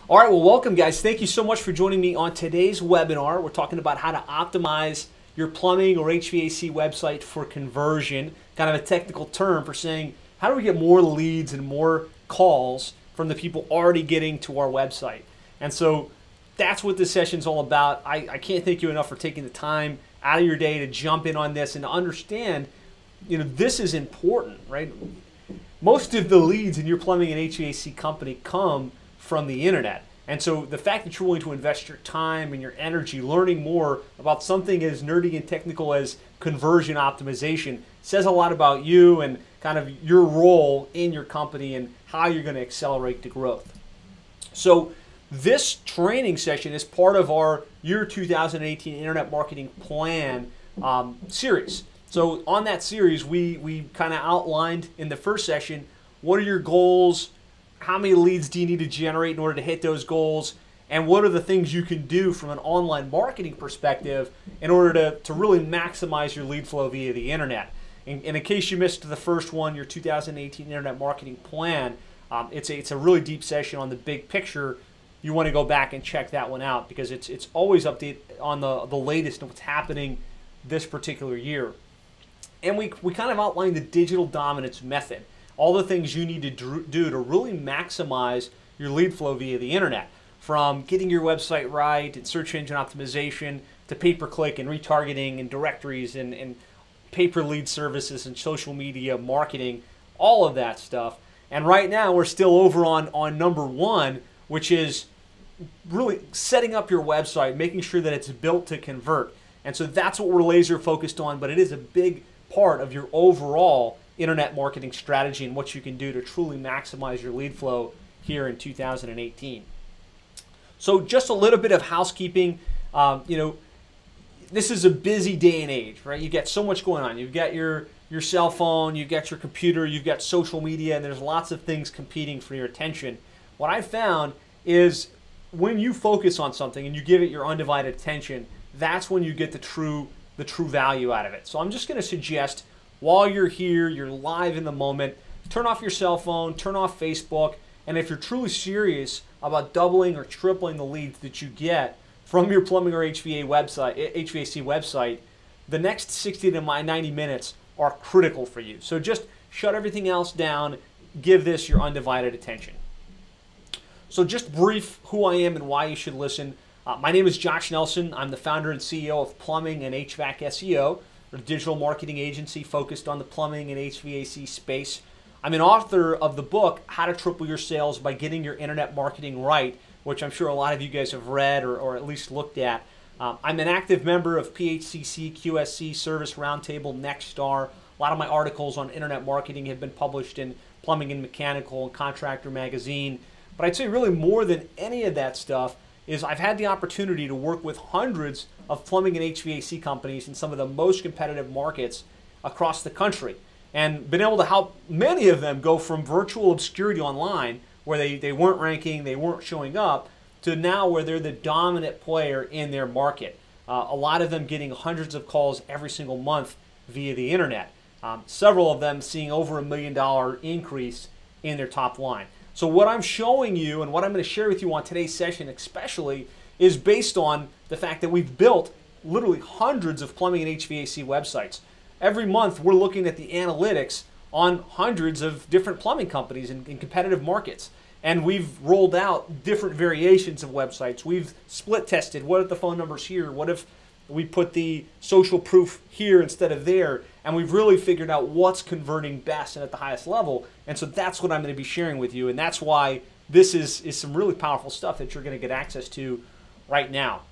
All right, well, welcome, guys. Thank you so much for joining me on today's webinar. We're talking about how to optimize your plumbing or HVAC website for conversion, kind of a technical term for saying how do we get more leads and more calls from the people already getting to our website. And so that's what this session is all about. I can't thank you enough for taking the time out of your day to jump in on this and to understand, this is important, right? Most of the leads in your plumbing and HVAC company come from the internet. And so the fact that you're willing to invest your time and your energy learning more about something as nerdy and technical as conversion optimization says a lot about you and kind of your role in your company and how you're going to accelerate the growth. So this training session is part of our year 2018 Internet Marketing Plan series. So on that series, we kind of outlined in the first session, what are your goals? How many leads do you need to generate in order to hit those goals? And what are the things you can do from an online marketing perspective in order to really maximize your lead flow via the internet? And in case you missed the first one, your 2018 Internet Marketing Plan, it's a really deep session on the big picture. You want to go back and check that one out because it's always updated on the latest of what's happening this particular year. And we kind of outlined the digital dominance method. All the things you need to do to really maximize your lead flow via the internet, from getting your website right and search engine optimization to pay-per-click and retargeting and directories and pay-per-lead services and social media marketing, all of that stuff. And right now we're still over on number one, which is really setting up your website, making sure that it's built to convert. And so that's what we're laser focused on, but it is a big part of your overall internet marketing strategy and what you can do to truly maximize your lead flow here in 2018. So just a little bit of housekeeping. This is a busy day and age, right? You get so much going on. You've got your cell phone, you've got your computer, you've got social media, and there's lots of things competing for your attention. What I found is when you focus on something and you give it your undivided attention, that's when you get the true value out of it. So I'm just going to suggest, while you're here, you're live in the moment, turn off your cell phone, turn off Facebook, and if you're truly serious about doubling or tripling the leads that you get from your plumbing or HVAC website, the next 60 to 90 minutes are critical for you. So just shut everything else down, give this your undivided attention. So just brief who I am and why you should listen. My name is Josh Nelson. I'm the founder and CEO of Plumbing and HVAC SEO, a digital marketing agency focused on the plumbing and HVAC space. I'm an author of the book, How to Triple Your Sales by Getting Your Internet Marketing Right, which I'm sure a lot of you guys have read or at least looked at. I'm an active member of PHCC, QSC, Service Roundtable, Nexstar. A lot of my articles on internet marketing have been published in Plumbing and Mechanical and Contractor Magazine. But I'd say really more than any of that stuff is I've had the opportunity to work with hundreds of plumbing and HVAC companies in some of the most competitive markets across the country, and been able to help many of them go from virtual obscurity online, where they weren't ranking, they weren't showing up, to now where they're the dominant player in their market. A lot of them getting hundreds of calls every single month via the internet. Several of them seeing over $1 million increase in their top line. So what I'm showing you and what I'm going to share with you on today's session especially is based on the fact that we've built literally hundreds of plumbing and HVAC websites. Every month we're looking at the analytics on hundreds of different plumbing companies in competitive markets. And we've rolled out different variations of websites. We've split tested. What if the phone number's here? What if we put the social proof here instead of there? And we've really figured out what's converting best and at the highest level. And so that's what I'm going to be sharing with you. And that's why this is some really powerful stuff that you're going to get access to right now.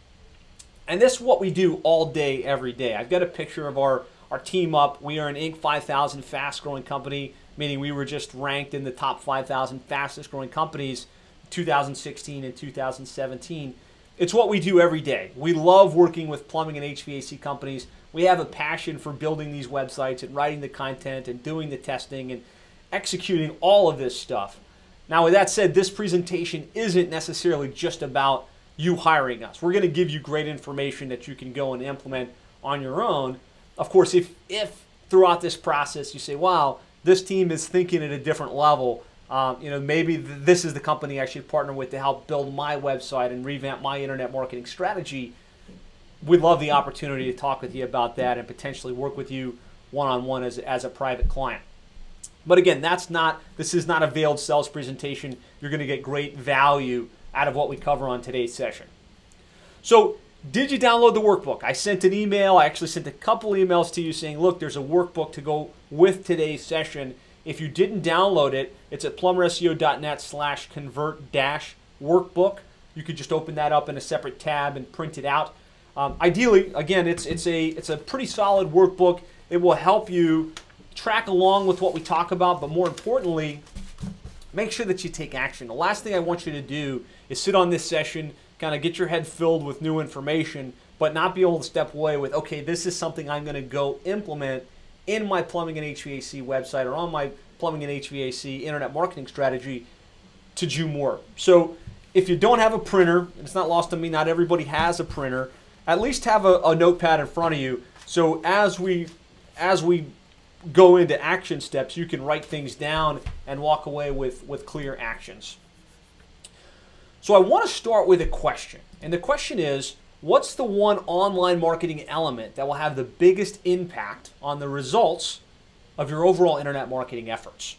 And this is what we do all day, every day. I've got a picture of our team up. We are an Inc. 5000 fast growing company, meaning we were just ranked in the top 5,000 fastest growing companies 2016 and 2017. It's what we do every day. We love working with plumbing and HVAC companies. We have a passion for building these websites and writing the content and doing the testing and executing all of this stuff. Now, with that said, this presentation isn't necessarily just about you hiring us. We're going to give you great information that you can go and implement on your own. Of course, if throughout this process you say, wow, this team is thinking at a different level, Maybe this is the company I should partner with to help build my website and revamp my internet marketing strategy. We'd love the opportunity to talk with you about that and potentially work with you one-on-one as a private client. But again, this is not a veiled sales presentation. You're going to get great value out of what we cover on today's session. So, did you download the workbook? I sent an email. I actually sent a couple emails to you saying, look, there's a workbook to go with today's session. If you didn't download it, it's at plumberseo.net/convert-workbook. You could just open that up in a separate tab and print it out. Ideally, again, it's a pretty solid workbook. It will help you track along with what we talk about, but more importantly, make sure that you take action. The last thing I want you to do is sit on this session, kind of get your head filled with new information, but not be able to step away with, okay, this is something I'm going to go implement in my plumbing and HVAC website or on my plumbing and HVAC internet marketing strategy to do more. So if you don't have a printer, and it's not lost on me, not everybody has a printer, at least have a notepad in front of you. So as we go into action steps, you can write things down and walk away with clear actions. So I want to start with a question. And the question is, what's the one online marketing element that will have the biggest impact on the results of your overall internet marketing efforts?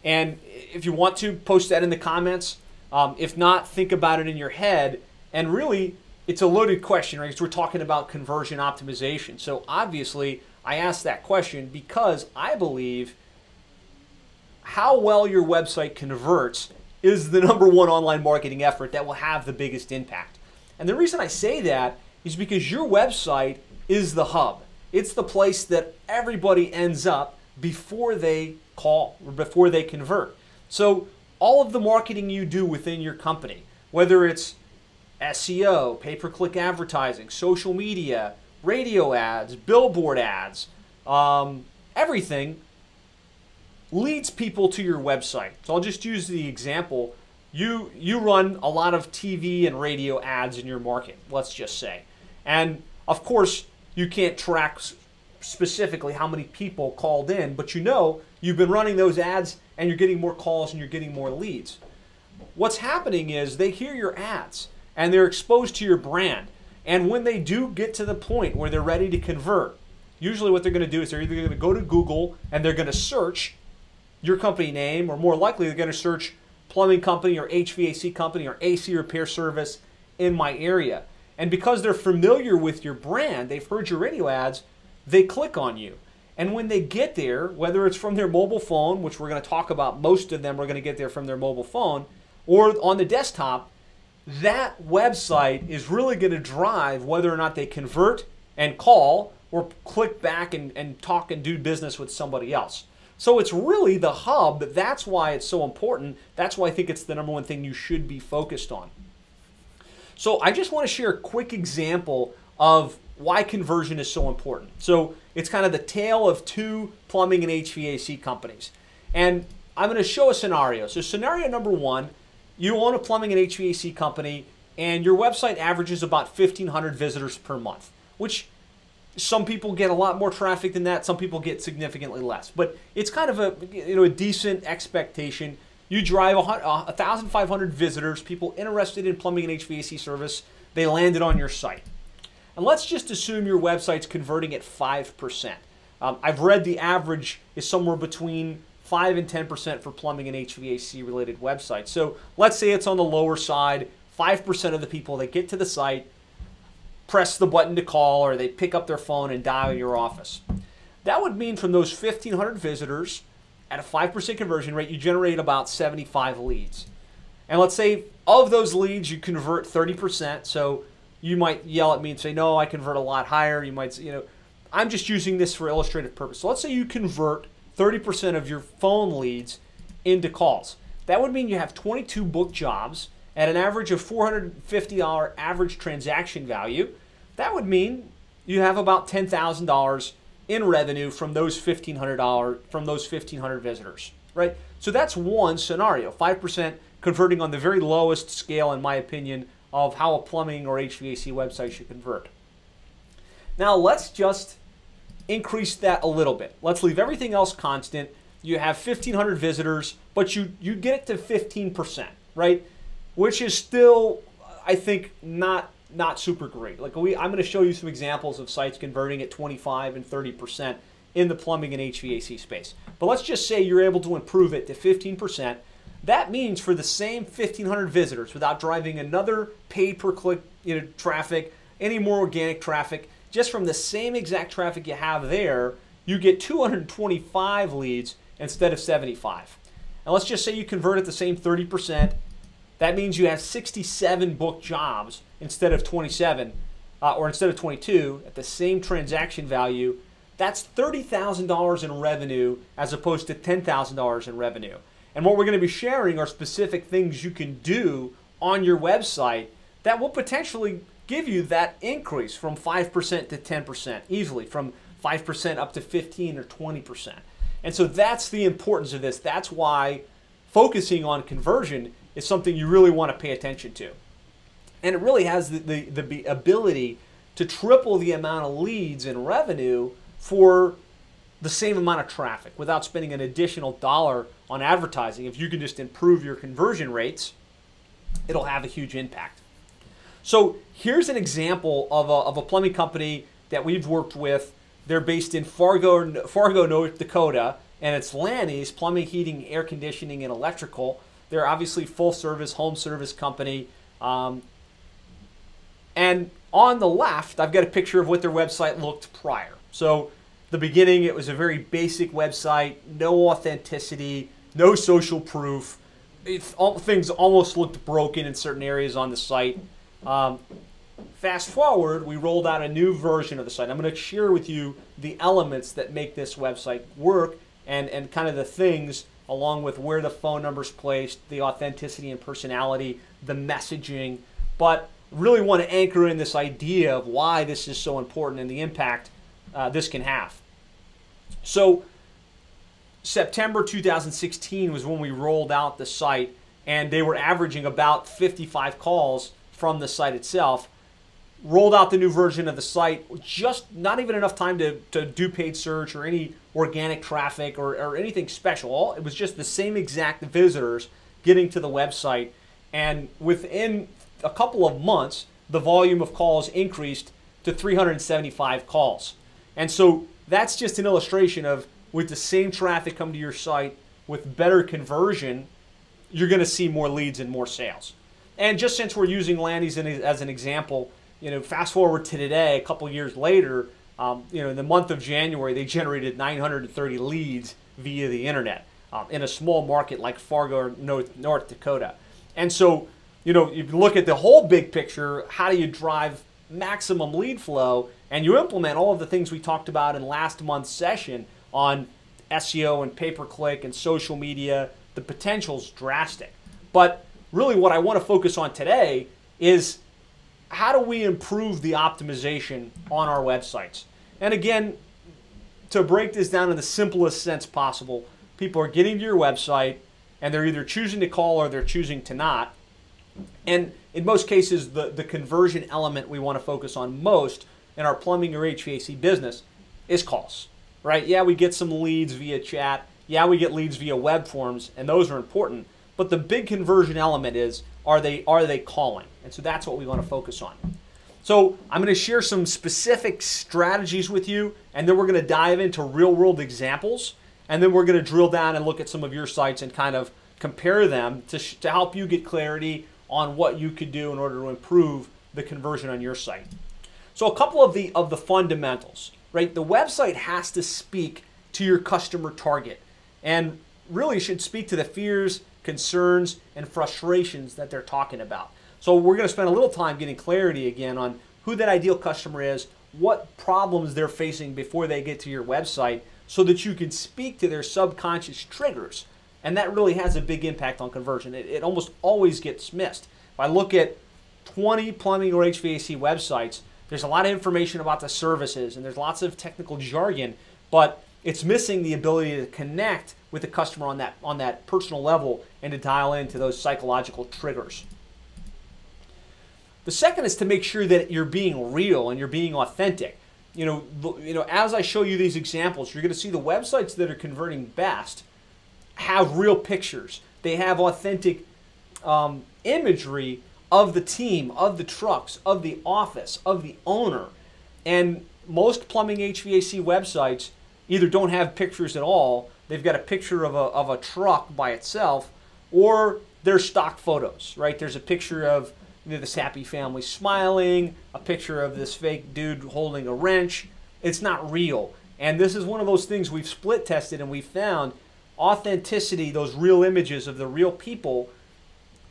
And if you want to, post that in the comments. If not, think about it in your head. And really, it's a loaded question, right? Because we're talking about conversion optimization. So obviously, I asked that question because I believe how well your website converts is the number one online marketing effort that will have the biggest impact. And the reason I say that is because your website is the hub. It's the place that everybody ends up before they call or before they convert. So all of the marketing you do within your company, whether it's SEO, pay-per-click advertising, social media, radio ads, billboard ads, everything leads people to your website. So I'll just use the example. You run a lot of TV and radio ads in your market, let's just say. And of course, you can't track specifically how many people called in, but you've been running those ads and you're getting more calls and you're getting more leads. What's happening is they hear your ads and they're exposed to your brand. And when they do get to the point where they're ready to convert, usually what they're going to do is they're either going to go to Google and they're going to search your company name, or more likely they're going to search plumbing company or HVAC company or AC repair service in my area. And because they're familiar with your brand, they've heard your radio ads, they click on you. And when they get there, whether it's from their mobile phone, which we're going to talk about, most of them are going to get there from their mobile phone, or on the desktop, that website is really going to drive whether or not they convert and call or click back and talk and do business with somebody else. So it's really the hub. That's why it's so important. That's why I think it's the number one thing you should be focused on. So I just want to share a quick example of why conversion is so important. So it's kind of the tale of two plumbing and HVAC companies. And I'm going to show a scenario. So scenario number one, you own a plumbing and HVAC company and your website averages about 1,500 visitors per month, which some people get a lot more traffic than that. Some people get significantly less. But it's kind of a decent expectation. You drive 1,500 visitors, people interested in plumbing and HVAC service, they landed on your site. And let's just assume your website's converting at 5%. I've read the average is somewhere between 5 and 10% for plumbing and HVAC related websites. So let's say it's on the lower side, 5% of the people that get to the site press the button to call, or they pick up their phone and dial your office. That would mean from those 1,500 visitors at a 5% conversion rate, you generate about 75 leads. And let's say of those leads, you convert 30%. So you might yell at me and say, no, I convert a lot higher. You might say, I'm just using this for illustrative purpose. So let's say you convert 30% of your phone leads into calls. That would mean you have 22 booked jobs at an average of $450 average transaction value. That would mean you have about $10,000 in revenue from those $1,500 visitors, right? So that's one scenario, 5% converting on the very lowest scale, in my opinion, of how a plumbing or HVAC website should convert. Now let's just increase that a little bit. Let's leave everything else constant. you have 1,500 visitors, but you get it to 15%, right? Which is still, I think, not super great. Like I'm going to show you some examples of sites converting at 25 and 30% in the plumbing and HVAC space. But let's just say you're able to improve it to 15%. That means for the same 1,500 visitors, without driving another pay-per-click traffic, any more organic traffic, just from the same exact traffic you have there, you get 225 leads instead of 75. And let's just say you convert at the same 30%. That means you have 67 booked jobs instead of 27, or instead of 22 at the same transaction value. That's $30,000 in revenue as opposed to $10,000 in revenue. And what we're going to be sharing are specific things you can do on your website that will potentially give you that increase from 5% to 10% easily, from 5% up to 15 or 20%. And so that's the importance of this. That's why focusing on conversion is something you really want to pay attention to. And it really has the ability to triple the amount of leads and revenue for the same amount of traffic without spending an additional dollar on advertising. If you can just improve your conversion rates, it'll have a huge impact. So here's an example of a plumbing company that we've worked with. They're based in Fargo, North Dakota, and it's Lanny's Plumbing, Heating, Air Conditioning, and Electrical. They're obviously full-service, home service company. And on the left, I've got a picture of what their website looked prior. So the beginning, it was a very basic website, no authenticity, no social proof. Things almost looked broken in certain areas on the site. Fast forward, we rolled out a new version of the site. I'm going to share with you the elements that make this website work and kind of the things along with where the phone number's placed, the authenticity and personality, the messaging. But really want to anchor in this idea of why this is so important and the impact this can have. So September 2016 was when we rolled out the site, and they were averaging about 55 calls from the site itself. Rolled out the new version of the site, just not even enough time to do paid search or any organic traffic or anything special. It was just the same exact visitors getting to the website, and within a couple of months, the volume of calls increased to 375 calls. And so that's just an illustration of, with the same traffic come to your site, with better conversion, you're going to see more leads and more sales. And just since we're using Lanny's as an example, fast forward to today, a couple years later, in the month of January, they generated 930 leads via the internet in a small market like Fargo, North Dakota. And so, you look at the whole big picture. How do you drive maximum lead flow? And you implement all of the things we talked about in last month's session on SEO and pay-per-click and social media. The potential's drastic. But really what I want to focus on today is, how do we improve the optimization on our websites? And again, to break this down in the simplest sense possible, people are getting to your website and they're either choosing to call or they're choosing to not. And in most cases, the conversion element we want to focus on most in our plumbing or HVAC business is calls, right? Yeah, we get some leads via chat. Yeah, we get leads via web forms, and those are important. But the big conversion element is, are they calling? And so that's what we want to focus on. So I'm going to share some specific strategies with you, and then we're going to dive into real-world examples, and then we're going to drill down and look at some of your sites and kind of compare them to help you get clarity on what you could do in order to improve the conversion on your site. So a couple of the fundamentals, right? The website has to speak to your customer target and really should speak to the fears, concerns, and frustrations that they're talking about. So we're going to spend a little time getting clarity again on who that ideal customer is, what problems they're facing before they get to your website, so that you can speak to their subconscious triggers. And that really has a big impact on conversion. It almost always gets missed. If I look at 20 plumbing or HVAC websites, there's a lot of information about the services and there's lots of technical jargon, but it's missing the ability to connect with the customer on that personal level and to dial into those psychological triggers. The second is to make sure that you're being real and you're being authentic. As I show you these examples, you're going to see the websites that are converting best have real pictures. They have authentic imagery of the team, of the trucks, of the office, of the owner. And most plumbing HVAC websites either don't have pictures at all, they've got a picture of a truck by itself, or they're stock photos, right? There's a picture of this happy family smiling, a picture of this fake dude holding a wrench. It's not real. And this is one of those things we've split tested, and we found authenticity, those real images of the real people,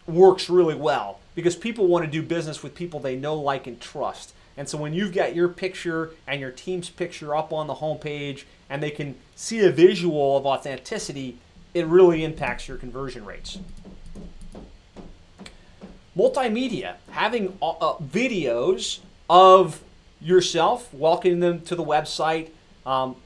works really well because people want to do business with people they know, like, and trust. And so when you've got your picture and your team's picture up on the homepage and they can see a visual of authenticity, it really impacts your conversion rates. Multimedia, having videos of yourself, welcoming them to the website,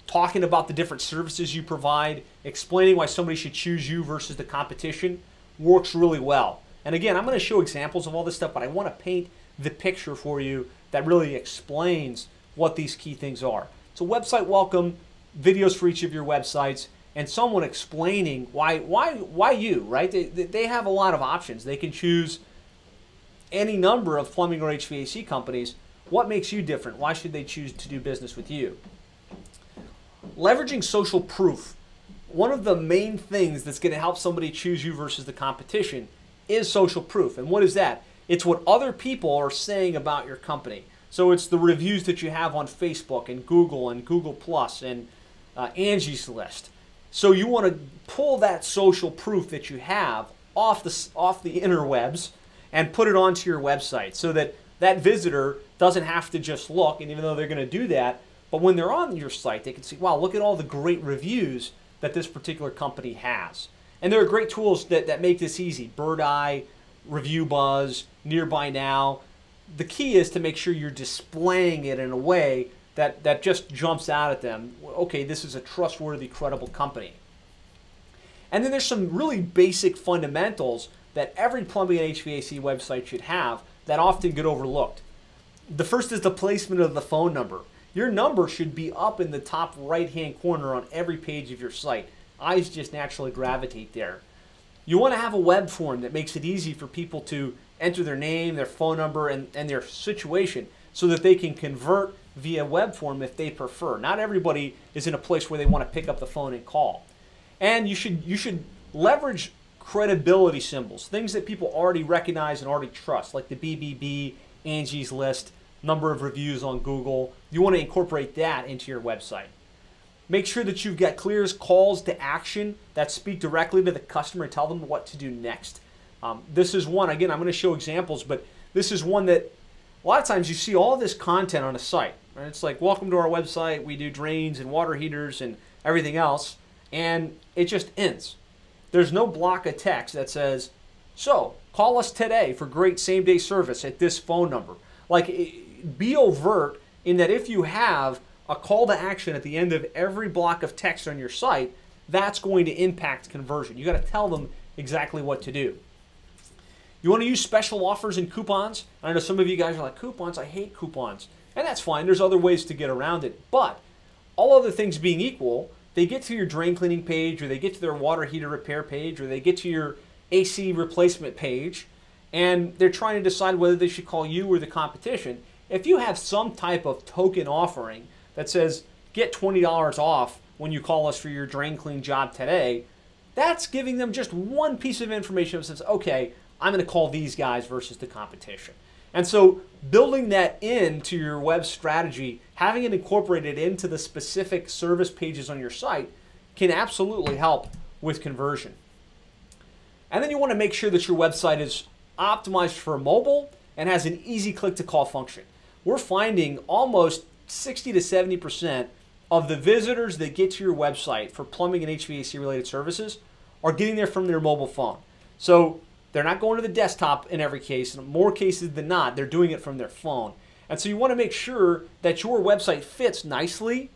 talking about the different services you provide, explaining why somebody should choose you versus the competition, works really well. And again, I'm going to show examples of all this stuff, but I want to paint the picture for you that really explains what these key things are. So website welcome, videos for each of your websites, and someone explaining why you, right? They have a lot of options. They can choose any number of plumbing or HVAC companies. What makes you different? Why should they choose to do business with you? Leveraging social proof. One of the main things that's going to help somebody choose you versus the competition is social proof. And what is that? It's what other people are saying about your company. So it's the reviews that you have on Facebook and Google Plus and Angie's List. So you want to pull that social proof that you have off the interwebs and put it onto your website so that that visitor doesn't have to just look, and even though they're going to do that, but when they're on your site, they can see, wow, look at all the great reviews that this particular company has. And there are great tools that make this easy. Birdeye, Review Buzz, Nearby Now. The key is to make sure you're displaying it in a way that just jumps out at them. Okay, this is a trustworthy, credible company. And then there's some really basic fundamentals that every plumbing and HVAC website should have that often get overlooked. The first is the placement of the phone number. Your number should be up in the top right-hand corner on every page of your site. Eyes just naturally gravitate there. You want to have a web form that makes it easy for people to enter their name, their phone number, and their situation so that they can convert via web form if they prefer. Not everybody is in a place where they want to pick up the phone and call. And you should leverage credibility symbols, things that people already recognize and already trust, like the BBB, Angie's List, number of reviews on Google. You want to incorporate that into your website. Make sure that you've got clear calls to action that speak directly to the customer and tell them what to do next. This is one, again, I'm going to show examples, but this is one that a lot of times you see all this content on a site. Right? It's like, welcome to our website, we do drains and water heaters and everything else, and it just ends. There's no block of text that says, so call us today for great same-day service at this phone number. Like, be overt in that if you have a call to action at the end of every block of text on your site, that's going to impact conversion. You got to tell them exactly what to do. You want to use special offers and coupons. I know some of you guys are like, coupons? I hate coupons. And that's fine. There's other ways to get around it. But all other things being equal, they get to your drain cleaning page, or they get to their water heater repair page, or they get to your AC replacement page, and they're trying to decide whether they should call you or the competition. If you have some type of token offering that says, get $20 off when you call us for your drain clean job today, that's giving them just one piece of information that says, okay, I'm going to call these guys versus the competition. And so building that into your web strategy, having it incorporated into the specific service pages on your site can absolutely help with conversion. And then you want to make sure that your website is optimized for mobile and has an easy click to call function. We're finding almost 60 to 70% of the visitors that get to your website for plumbing and HVAC related services are getting there from their mobile phone. So they're not going to the desktop in every case. In more cases than not, they're doing it from their phone. And so you want to make sure that your website fits nicely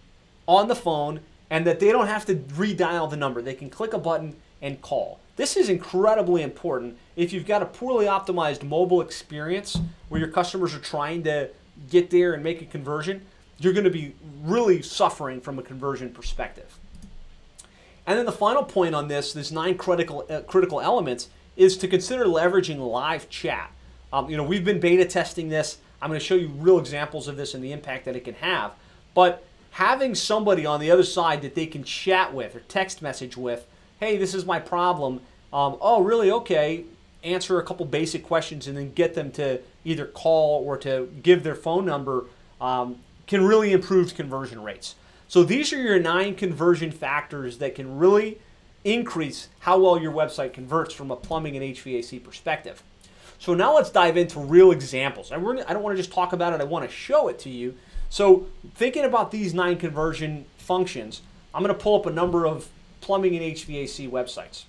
on the phone and that they don't have to redial the number. They can click a button and call. This is incredibly important if you've got a poorly optimized mobile experience where your customers are trying to get there and make a conversion. You're going to be really suffering from a conversion perspective. And then the final point on this 9 critical elements, is to consider leveraging live chat. We've been beta testing this. I'm going to show you real examples of this and the impact that it can have. But having somebody on the other side that they can chat with or text message with, hey, this is my problem. Oh, really? Okay. Answer a couple basic questions and then get them to either call or to give their phone number can really improve conversion rates. So these are your 9 conversion factors that can really increase how well your website converts from a plumbing and HVAC perspective. So now let's dive into real examples. I don't want to just talk about it, I want to show it to you. So thinking about these 9 conversion functions, I'm going to pull up a number of plumbing and HVAC websites.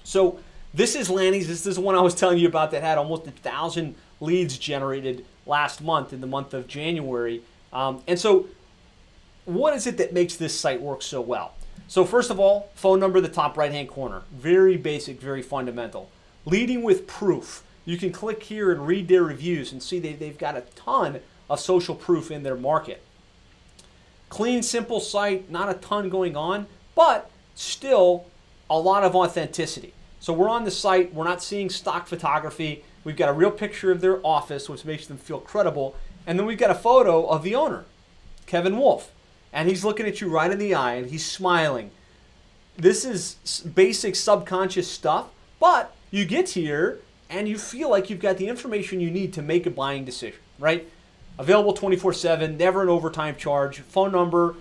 So this is Lanny's. This is the one I was telling you about that had almost 1,000 leads generated last month in the month of January. And so what is it that makes this site work so well? So first of all, phone number in the top right-hand corner. Very basic, very fundamental. Leading with proof. You can click here and read their reviews and see they've got a ton of social proof in their market. Clean, simple site, not a ton going on, but still a lot of authenticity. So we're on the site, we're not seeing stock photography. We've got a real picture of their office, which makes them feel credible. And then we've got a photo of the owner, Kevin Wolf. And he's looking at you right in the eye and he's smiling. This is basic subconscious stuff, but you get here and you feel like you've got the information you need to make a buying decision, right? Available 24/7, never an overtime charge, phone number,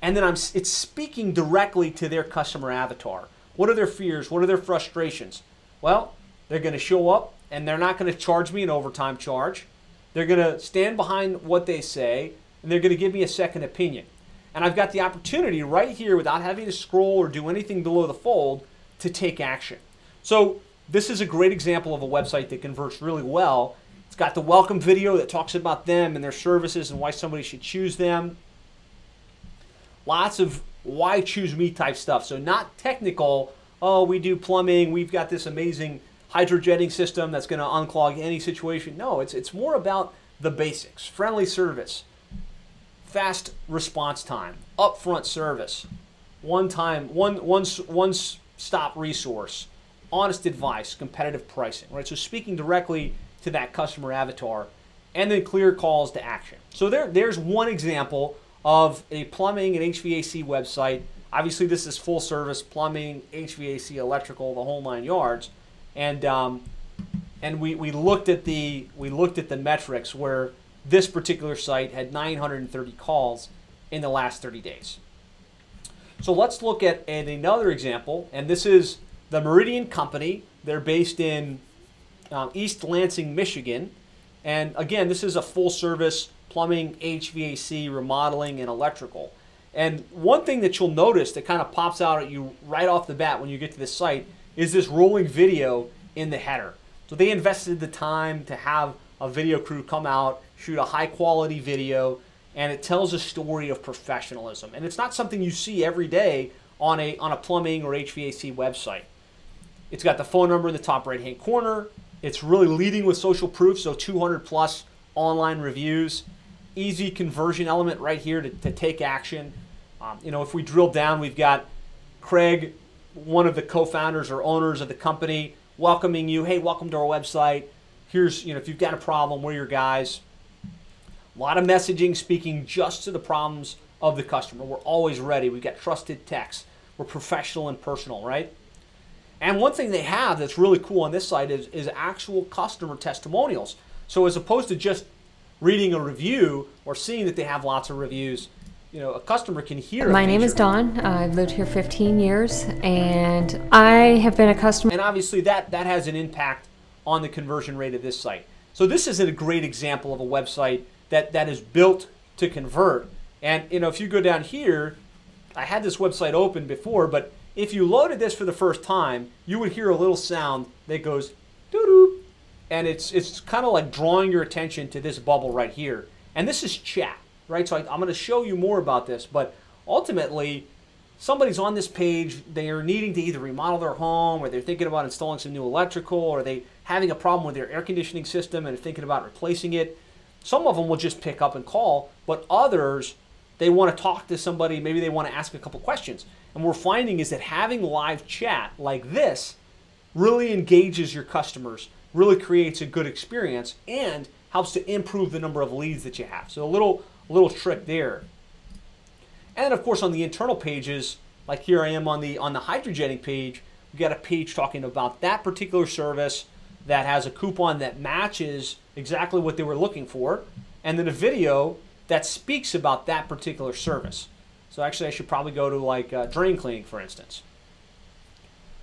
and then it's speaking directly to their customer avatar. What are their fears? What are their frustrations? Well, they're going to show up and they're not going to charge me an overtime charge. They're going to stand behind what they say and they're going to give me a second opinion. And I've got the opportunity right here without having to scroll or do anything below the fold to take action. So this is a great example of a website that converts really well. It's got the welcome video that talks about them and their services and why somebody should choose them. Lots of why choose me type stuff. So not technical, oh, we do plumbing, we've got this amazing hydrojetting system that's going to unclog any situation. No, it's more about the basics. Friendly service, fast response time, upfront service, one stop resource, honest advice, competitive pricing, right? So speaking directly to that customer avatar, and then clear calls to action. So there's one example of a plumbing and HVAC website. Obviously this is full service plumbing, HVAC, electrical, the whole 9 yards. And we looked at the metrics where this particular site had 930 calls in the last 30 days. So let's look at another example, and this is the Meridian Company. They're based in East Lansing, Michigan. And again, this is a full service plumbing, HVAC, remodeling, and electrical. And one thing that you'll notice that kind of pops out at you right off the bat when you get to this site is this rolling video in the header. So they invested the time to have a video crew come out, shoot a high quality video, and it tells a story of professionalism. And it's not something you see every day on a plumbing or HVAC website. It's got the phone number in the top right hand corner. It's really leading with social proof, so 200 plus online reviews. Easy conversion element right here to take action. If we drill down, we've got Craig, one of the co-founders or owners of the company, welcoming you. Hey, welcome to our website. Here's, if you've got a problem, we're your guys. A lot of messaging speaking just to the problems of the customer. We're always ready. We've got trusted text. We're professional and personal, right? And one thing they have that's really cool on this site is actual customer testimonials. So as opposed to just reading a review or seeing that they have lots of reviews, a customer can hear. My name is Dawn. I've lived here 15 years, and I have been a customer. And obviously that has an impact on the conversion rate of this site. So this is a great example of a website that is built to convert. And if you go down here, I had this website open before, but if you loaded this for the first time, you would hear a little sound that goes doo-doo. And it's kind of like drawing your attention to this bubble right here. And this is chat, right? So I'm going to show you more about this, but ultimately, somebody's on this page, they are needing to either remodel their home, or they're thinking about installing some new electrical, or they having a problem with their air conditioning system and are thinking about replacing it. Some of them will just pick up and call, but others they want to talk to somebody, maybe they want to ask a couple questions. And what we're finding is that having live chat like this really engages your customers, really creates a good experience, and helps to improve the number of leads that you have. So a little trick there. And of course on the internal pages, like here I am on the hydrogenning page, we got a page talking about that particular service that has a coupon that matches exactly what they were looking for, and then a video that speaks about that particular service. So actually I should probably go to like drain cleaning, for instance.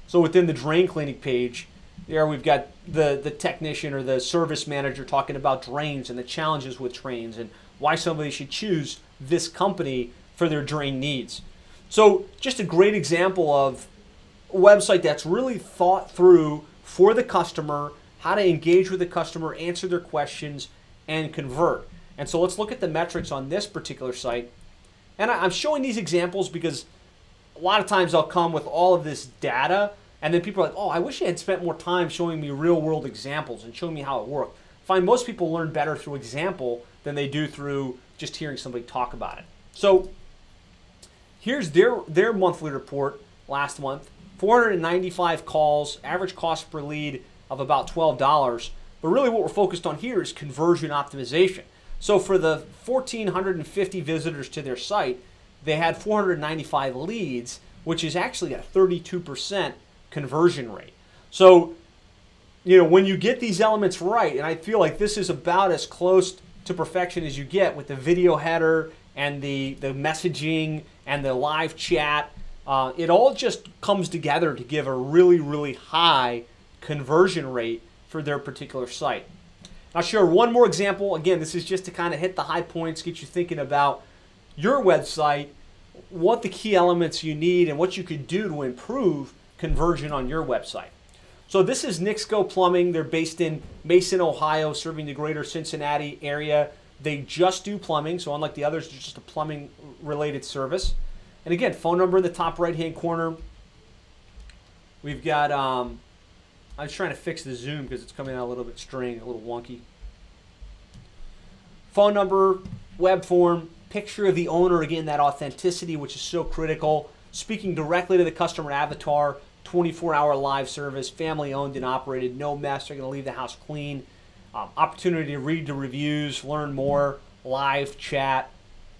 So within the drain cleaning page, there we've got the technician or the service manager talking about drains and the challenges with drains and why somebody should choose this company for their drain needs. So just a great example of a website that's really thought through for the customer, how to engage with the customer, answer their questions, and convert. And so let's look at the metrics on this particular site. And I'm showing these examples because a lot of times I'll come with all of this data, and then people are like, oh, I wish you had spent more time showing me real world examples and showing me how it worked. I find most people learn better through example than they do through just hearing somebody talk about it. So here's their monthly report last month. 495 calls, average cost per lead of about $12. But really what we're focused on here is conversion optimization. So for the 1,450 visitors to their site, they had 495 leads, which is actually a 32% conversion rate. So, you know, when you get these elements right, and I feel like this is about as close to perfection as you get with the video header and the messaging and the live chat, it all just comes together to give a really, really high conversion rate for their particular site. I'll share one more example. Again, this is just to kind of hit the high points, get you thinking about your website, what the key elements you need, and what you could do to improve conversion on your website. So this is Nixco Plumbing. They're based in Mason, Ohio, serving the greater Cincinnati area. They just do plumbing, so unlike the others, it's just a plumbing related service. And again, phone number in the top right hand corner. We've got, I was trying to fix the zoom because it's coming out a little bit strange, a little wonky. Phone number, web form, picture of the owner, again, that authenticity, which is so critical. Speaking directly to the customer avatar, 24-hour live service, family owned and operated, no mess, they're going to leave the house clean. Opportunity to read the reviews, learn more, live chat,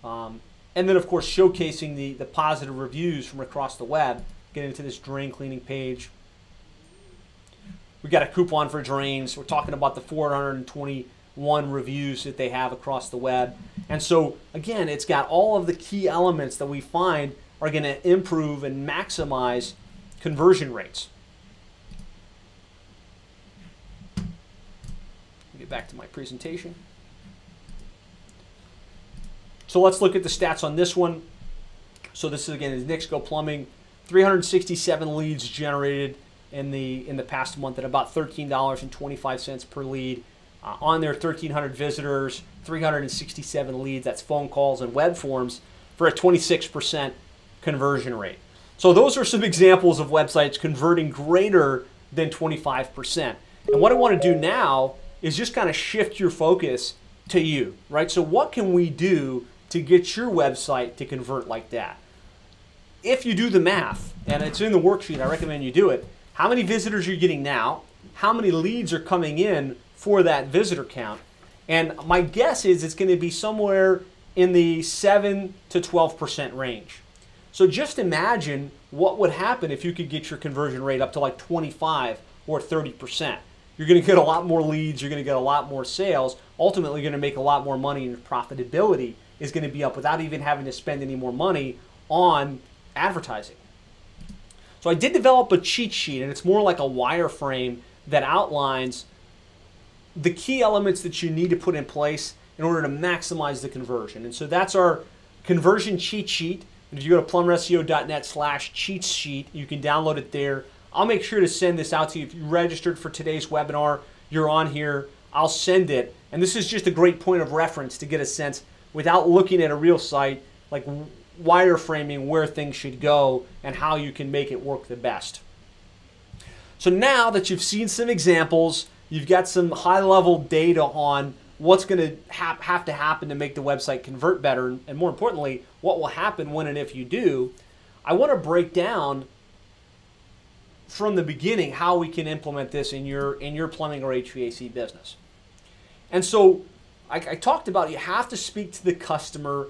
and then of course showcasing the positive reviews from across the web. Get into this drain cleaning page. We got a coupon for drains. We're talking about the 421 reviews that they have across the web. And so again, it's got all of the key elements that we find are going to improve and maximize conversion rates. Get back to my presentation. So let's look at the stats on this one. So this is, again, is Nixco Plumbing. 367 leads generated in the past month at about $13.25 per lead. On their 1,300 visitors, 367 leads. That's phone calls and web forms for a 26% conversion rate. So those are some examples of websites converting greater than 25%. And what I want to do now is just kind of shift your focus to you, right? So what can we do to get your website to convert like that? If you do the math, and it's in the worksheet, I recommend you do it, how many visitors you're getting now, how many leads are coming in for that visitor count, and my guess is it's going to be somewhere in the 7 to 12% range. So just imagine what would happen if you could get your conversion rate up to like 25 or 30%. You're going to get a lot more leads, you're going to get a lot more sales, ultimately you're going to make a lot more money, and your profitability is going to be up without even having to spend any more money on advertising. So I did develop a cheat sheet, and it's more like a wireframe that outlines the key elements that you need to put in place in order to maximize the conversion. And so that's our conversion cheat sheet. And if you go to plumberseo.net/cheat sheet, you can download it there. I'll make sure to send this out to you. If you registered for today's webinar, you're on here, I'll send it. And this is just a great point of reference to get a sense, without looking at a real site, like wireframing where things should go and how you can make it work the best. So now that you've seen some examples, you've got some high-level data on what's going to have to happen to make the website convert better, and more importantly, what will happen when and if you do, I want to break down from the beginning how we can implement this in your plumbing or HVAC business. And so I talked about you have to speak to the customer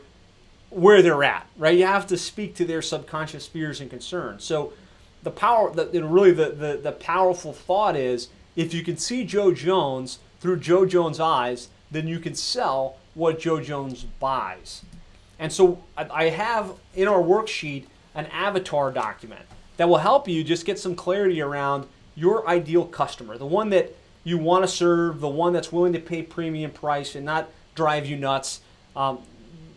where they're at, right? You have to speak to their subconscious fears and concerns. So the powerful thought is, if you can see Joe Jones through Joe Jones' eyes, then you can sell what Joe Jones buys. And so I have in our worksheet an avatar document that will help you just get some clarity around your ideal customer, the one that you want to serve, the one that's willing to pay premium price and not drive you nuts,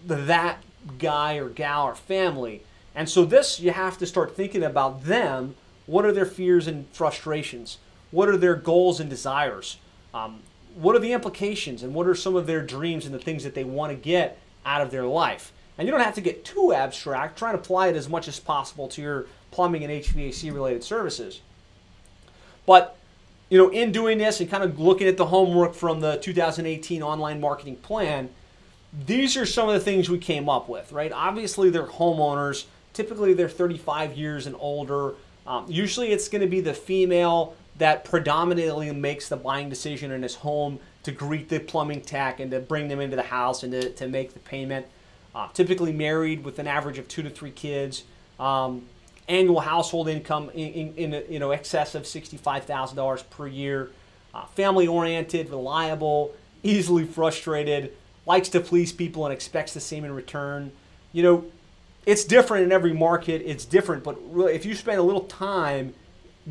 that guy or gal or family. And so this, you have to start thinking about them. What are their fears and frustrations? What are their goals and desires? What are the implications, and what are some of their dreams and the things that they want to get out of their life? And you don't have to get too abstract. Try and apply it as much as possible to your plumbing and HVAC related services. But in doing this and kind of looking at the homework from the 2018 online marketing plan, these are some of the things we came up with, right? Obviously, they're homeowners. Typically, they're 35 years and older. Usually, it's going to be the female that predominantly makes the buying decision in his home to greet the plumbing tech and to bring them into the house and to make the payment. Typically married with an average of 2 to 3 kids. Annual household income in excess of $65,000 per year. Family-oriented, reliable, easily frustrated, likes to please people and expects the same in return. It's different in every market. It's different, but really, if you spend a little time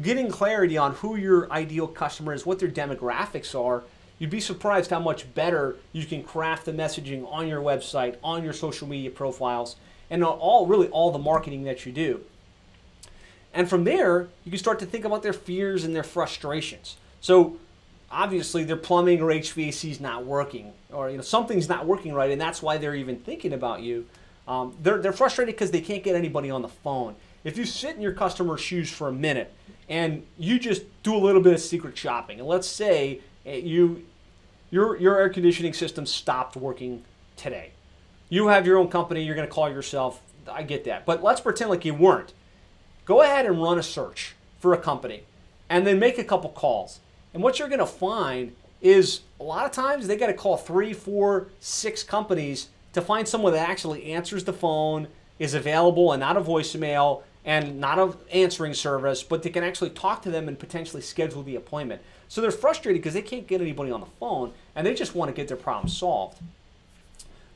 getting clarity on who your ideal customer is, what their demographics are, you'd be surprised how much better you can craft the messaging on your website, on your social media profiles, and on all the marketing that you do. And from there, you can start to think about their fears and their frustrations. So obviously their plumbing or HVAC is not working, or something's not working right, and that's why they're even thinking about you. They're frustrated because they can't get anybody on the phone. If you sit in your customer's shoes for a minute and you just do a little bit of secret shopping, and let's say your air conditioning system stopped working today. You have your own company, you're going to call yourself, I get that, but let's pretend like you weren't. Go ahead and run a search for a company and then make a couple calls. And what you're going to find is a lot of times they got to call 3, 4, 6 companies to find someone that actually answers the phone, is available and not a voicemail and not an answering service, but they can actually talk to them and potentially schedule the appointment. So they're frustrated because they can't get anybody on the phone and they just want to get their problem solved.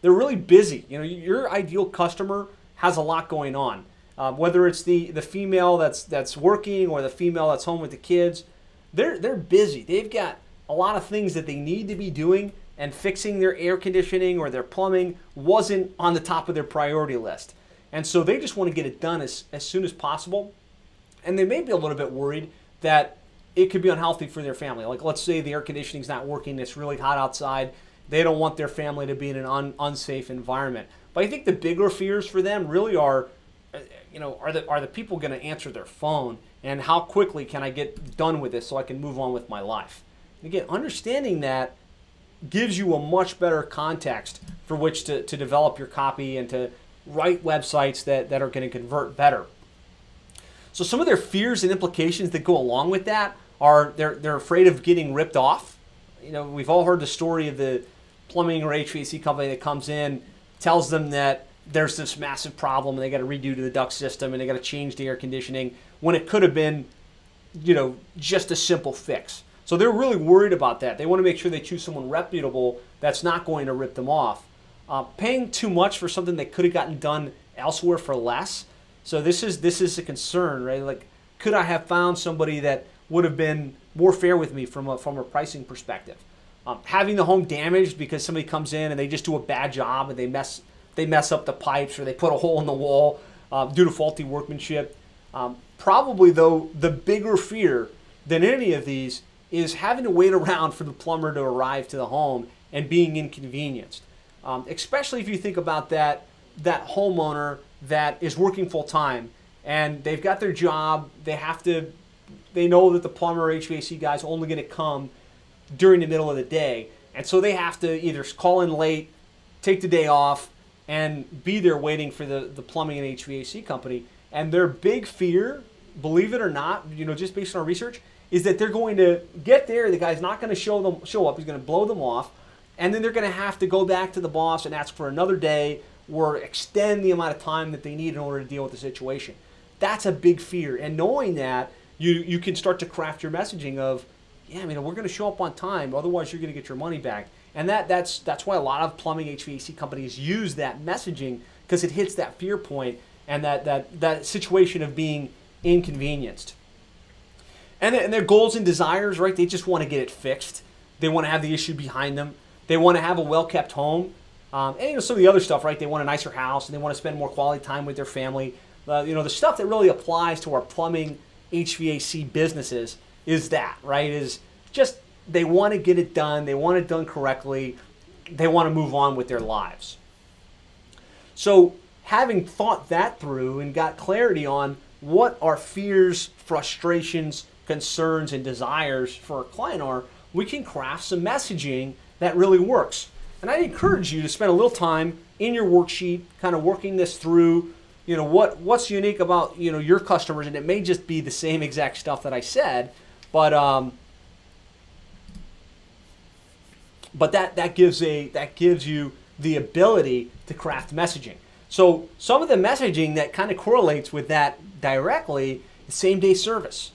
They're really busy. Your ideal customer has a lot going on. Whether it's the female that's working or the female that's home with the kids, they're busy. They've got a lot of things that they need to be doing, and fixing their air conditioning or their plumbing wasn't on the top of their priority list. And so they just want to get it done as soon as possible. And they may be a little bit worried that it could be unhealthy for their family. Like, let's say the air conditioning's not working, it's really hot outside. They don't want their family to be in an unsafe environment. But I think the bigger fears for them really are the people going to answer their phone, and how quickly can I get done with this so I can move on with my life? And again, understanding that gives you a much better context for which to develop your copy and to write websites that are going to convert better. So some of their fears and implications that go along with that are they're afraid of getting ripped off. We've all heard the story of the plumbing or HVAC company that comes in, tells them that there's this massive problem and they got to redo the duct system and they got to change the air conditioning when it could have been, just a simple fix. So they're really worried about that. They want to make sure they choose someone reputable that's not going to rip them off. Paying too much for something that could have gotten done elsewhere for less. So this is a concern, right? Like, could I have found somebody that would have been more fair with me from a pricing perspective? Having the home damaged because somebody comes in and they just do a bad job and they mess up the pipes, or they put a hole in the wall due to faulty workmanship. Probably, though, the bigger fear than any of these is having to wait around for the plumber to arrive to the home and being inconvenienced. Especially if you think about that homeowner that is working full time and they've got their job, they know that the plumber or HVAC guy is only going to come during the middle of the day, And so they have to either call in late, take the day off, and be there waiting for the plumbing and HVAC company. And their big fear, believe it or not, just based on our research, is that they're going to get there, the guy's not going to show up, he's going to blow them off, and then they're going to have to go back to the boss and ask for another day or extend the amount of time that they need in order to deal with the situation. That's a big fear. And knowing that, you can start to craft your messaging of, yeah, we're going to show up on time, otherwise you're going to get your money back. And that's why a lot of plumbing HVAC companies use that messaging, because it hits that fear point and that situation of being inconvenienced. And their goals and desires, right? They just want to get it fixed. They want to have the issue behind them. They want to have a well-kept home. And some of the other stuff, right? They want a nicer house, and they want to spend more quality time with their family. The stuff that really applies to our plumbing HVAC businesses is that, right? Is just they want to get it done. They want it done correctly. They want to move on with their lives. So having thought that through and got clarity on what our fears, frustrations, concerns, and desires for our client are, we can craft some messaging that really works. And I encourage you to spend a little time in your worksheet, kind of working this through, what's unique about, your customers, and it may just be the same exact stuff that I said, but that gives you the ability to craft messaging. So some of the messaging that kind of correlates with that directly is same-day service,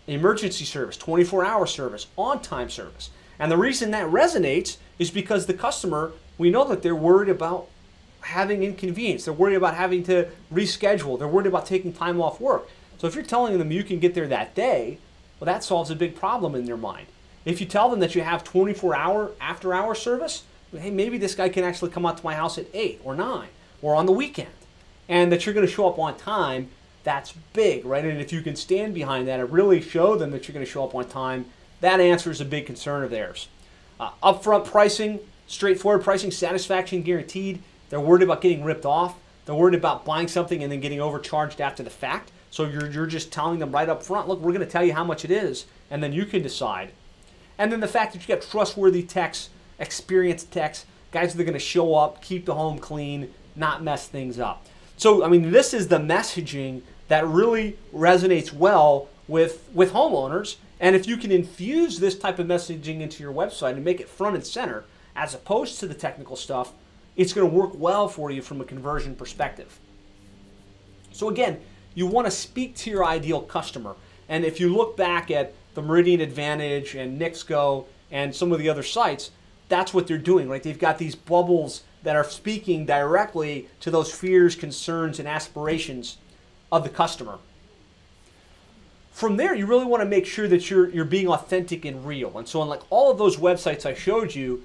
emergency service, 24-hour service, on-time service. And the reason that resonates is because the customer, we know that they're worried about having inconvenience. They're worried about having to reschedule. They're worried about taking time off work. So if you're telling them you can get there that day, well, that solves a big problem in their mind. If you tell them that you have 24-hour after-hour service, hey, maybe this guy can actually come out to my house at 8 or 9 or on the weekend, and that you're going to show up on time, that's big, right? And if you can stand behind that and really show them that you're going to show up on time, that answers a big concern of theirs. Upfront pricing, straightforward pricing, satisfaction guaranteed. They're worried about getting ripped off. They're worried about buying something and then getting overcharged after the fact. So you're just telling them right up front, look, we're going to tell you how much it is, and then you can decide. And then the fact that you get trustworthy techs, experienced techs, guys that are going to show up, keep the home clean, not mess things up. So, this is the messaging that really resonates well with homeowners. And if you can infuse this type of messaging into your website and make it front and center, as opposed to the technical stuff, it's going to work well for you from a conversion perspective. So again, you want to speak to your ideal customer. And if you look back at the Meridian Advantage and Nixco and some of the other sites, that's what they're doing, right? They've got these bubbles that are speaking directly to those fears, concerns, and aspirations of the customer. From there, you really want to make sure that you're being authentic and real. And so on, like all of those websites I showed you,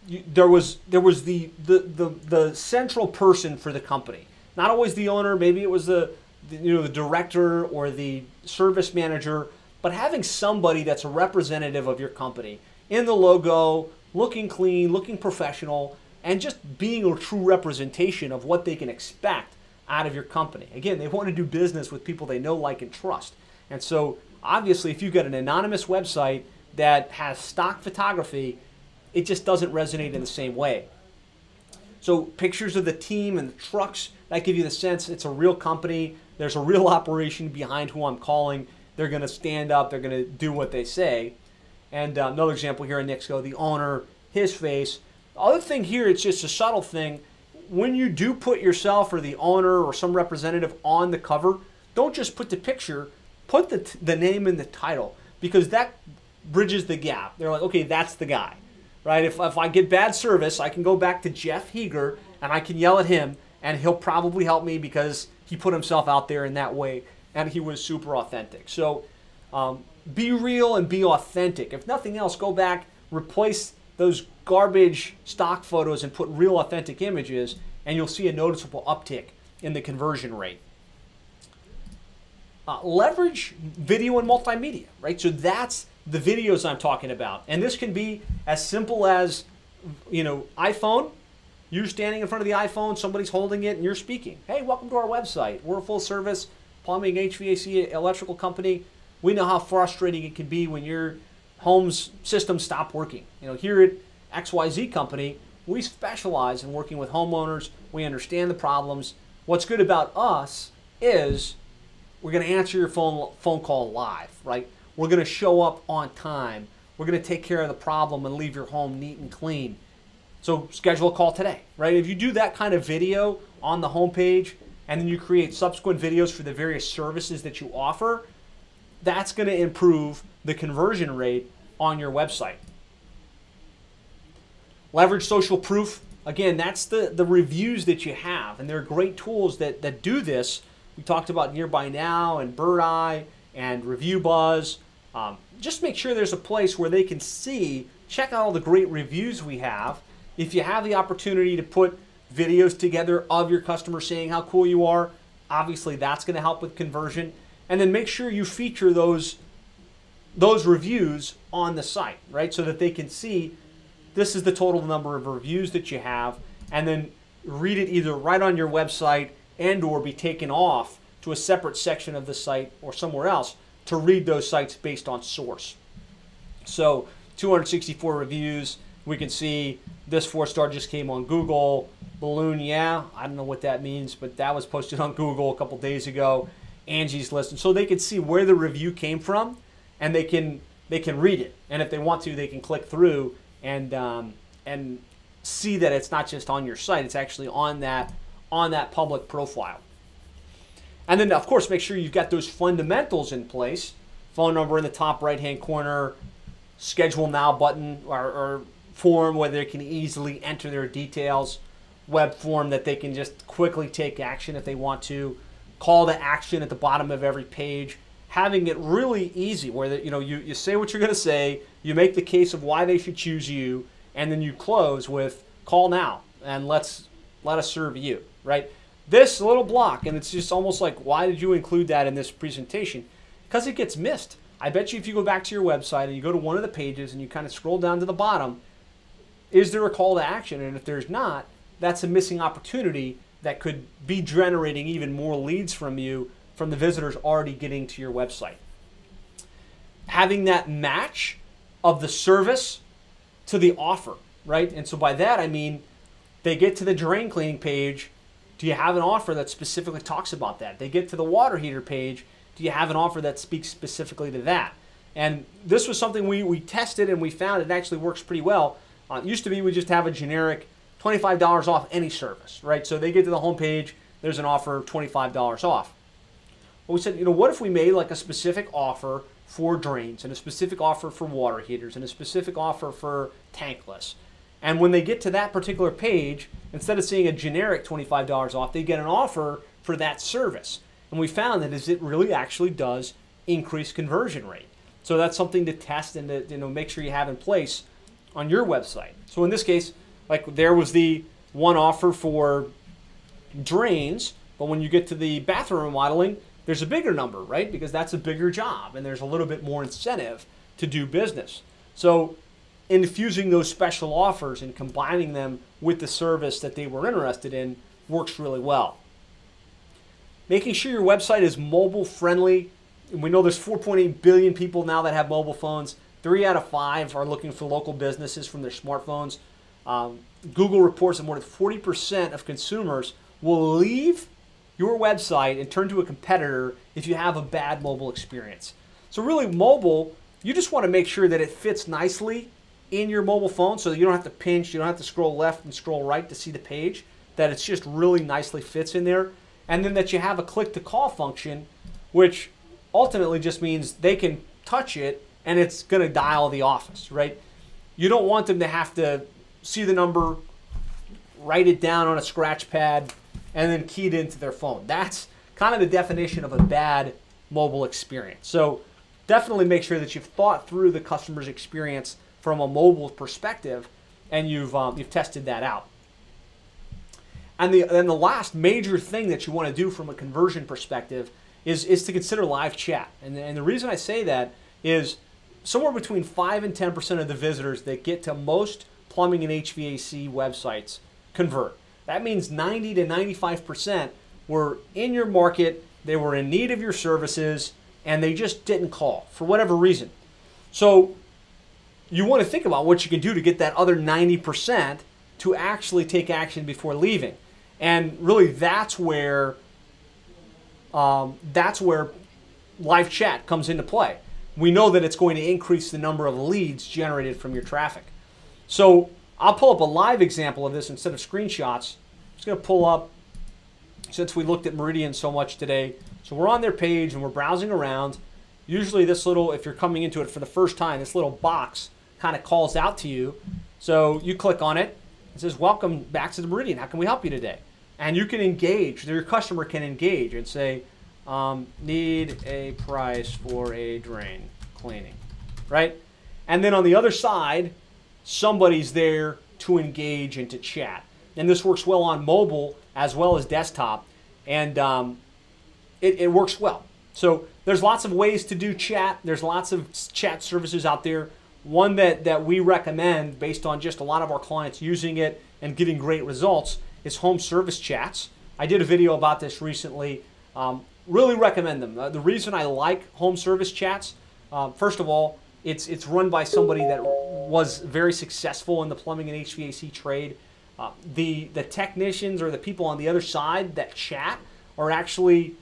there was the central person for the company. Not always the owner, maybe it was the director or the service manager, but having somebody that's a representative of your company in the logo, looking clean, looking professional, and just being a true representation of what they can expect out of your company. Again, they want to do business with people they know, like, and trust. And so obviously if you've got an anonymous website that has stock photography, it just doesn't resonate in the same way. So pictures of the team and the trucks, that give you the sense it's a real company. There's a real operation behind who I'm calling. They're going to stand up. They're going to do what they say. And another example here in Nixco, the owner, his face. The other thing here, it's just a subtle thing. When you do put yourself or the owner or some representative on the cover, don't just put the picture, put the name in the title, because that bridges the gap. They're like, okay, that's the guy, right? If I get bad service, I can go back to Jeff Heger and I can yell at him, and he'll probably help me because he put himself out there in that way and he was super authentic. So be real and be authentic. If nothing else, go back, replace those garbage stock photos and put real authentic images, and you'll see a noticeable uptick in the conversion rate. Leverage video and multimedia, right? So that's the videos I'm talking about. And this can be as simple as, iPhone. You're standing in front of the iPhone, somebody's holding it, and you're speaking. Hey, welcome to our website. We're a full service plumbing, HVAC, electrical company. We know how frustrating it can be when your home's system stopped working. Here XYZ company, we specialize in working with homeowners. We understand the problems. What's good about us is we're going to answer your phone call live, right? We're going to show up on time. We're going to take care of the problem and leave your home neat and clean. So schedule a call today, right? If you do that kind of video on the homepage and then you create subsequent videos for the various services that you offer, that's going to improve the conversion rate on your website. Leverage social proof. Again, that's the reviews that you have, and there are great tools that do this. We talked about Nearby Now and Bird Eye and Review Buzz. Just make sure there's a place where they can see, check out all the great reviews we have. If you have the opportunity to put videos together of your customers saying how cool you are, obviously that's going to help with conversion. And then make sure you feature those reviews on the site, right? So that they can see this is the total number of reviews that you have, and then read it either right on your website and or be taken off to a separate section of the site or somewhere else to read those sites based on source. So 264 reviews. We can see this 4-star just came on Google. Balloon, yeah, I don't know what that means, but that was posted on Google a couple days ago. Angie's List. And so they can see where the review came from, and they can read it. And if they want to, they can click through and see that it's not just on your site, it's actually on that public profile. And then, of course, make sure you've got those fundamentals in place. Phone number in the top right-hand corner, schedule now button or form where they can easily enter their details, web form that they can just quickly take action if they want to, call to action at the bottom of every page, having it really easy where you say what you're going to say, you make the case of why they should choose you, and then you close with call now and let us serve you, right? This little block, and it's just almost like, why did you include that in this presentation? Because it gets missed. I bet you if you go back to your website and you go to one of the pages and you kind of scroll down to the bottom, is there a call to action? And if there's not, that's a missing opportunity that could be generating even more leads from you from the visitors already getting to your website. Having that match of the service to the offer, right? And so by that I mean they get to the drain cleaning page. Do you have an offer that specifically talks about that? They get to the water heater page. Do you have an offer that speaks specifically to that? And this was something we tested and we found it actually works pretty well. It used to be we just have a generic $25 off any service, right? So they get to the home page, there's an offer of $25 off. Well, we said, what if we made like a specific offer for drains and a specific offer for water heaters and a specific offer for tankless? And when they get to that particular page, instead of seeing a generic $25 off, they get an offer for that service. And we found that it really actually does increase conversion rate. So that's something to test and to make sure you have in place on your website. So in this case, like there was the one offer for drains, but when you get to the bathroom remodeling, there's a bigger number, right? Because that's a bigger job and there's a little bit more incentive to do business. So infusing those special offers and combining them with the service that they were interested in works really well. Making sure your website is mobile friendly. And we know there's 4.8 billion people now that have mobile phones. 3 out of 5 are looking for local businesses from their smartphones. Google reports that more than 40% of consumers will leave your website and turn to a competitor if you have a bad mobile experience. So really mobile, you just want to make sure that it fits nicely in your mobile phone so that you don't have to pinch, you don't have to scroll left and scroll right to see the page, that it's just really nicely fits in there. And then that you have a click to call function, which ultimately just means they can touch it and it's going to dial the office, right? You don't want them to have to see the number, write it down on a scratch pad, and then key it into their phone. That's kind of the definition of a bad mobile experience. So definitely make sure that you've thought through the customer's experience from a mobile perspective and you've tested that out. And then the last major thing that you want to do from a conversion perspective is to consider live chat. And the reason I say that is somewhere between 5 and 10% of the visitors that get to most plumbing and HVAC websites convert. That means 90 to 95% were in your market, they were in need of your services, and they just didn't call for whatever reason. So you want to think about what you can do to get that other 90% to actually take action before leaving. And really that's where live chat comes into play. We know that it's going to increase the number of leads generated from your traffic. So I'll pull up a live example of this instead of screenshots. I'm just going to pull up, since we looked at Meridian so much today. So we're on their page and we're browsing around. Usually this little, if you're coming into it for the first time, this little box kind of calls out to you. So you click on it. It says, welcome back to the Meridian. How can we help you today? And you can engage, your customer can engage and say, need a price for a drain cleaning, right? And then on the other side, somebody's there to engage and to chat. And this works well on mobile as well as desktop, and it works well. So there's lots of ways to do chat. There's lots of chat services out there. One that we recommend based on just a lot of our clients using it and getting great results is home service chats. I did a video about this recently. Really recommend them. The reason I like home service chats, first of all, it's run by somebody that was very successful in the plumbing and HVAC trade. The technicians or the people on the other side that chat are actually,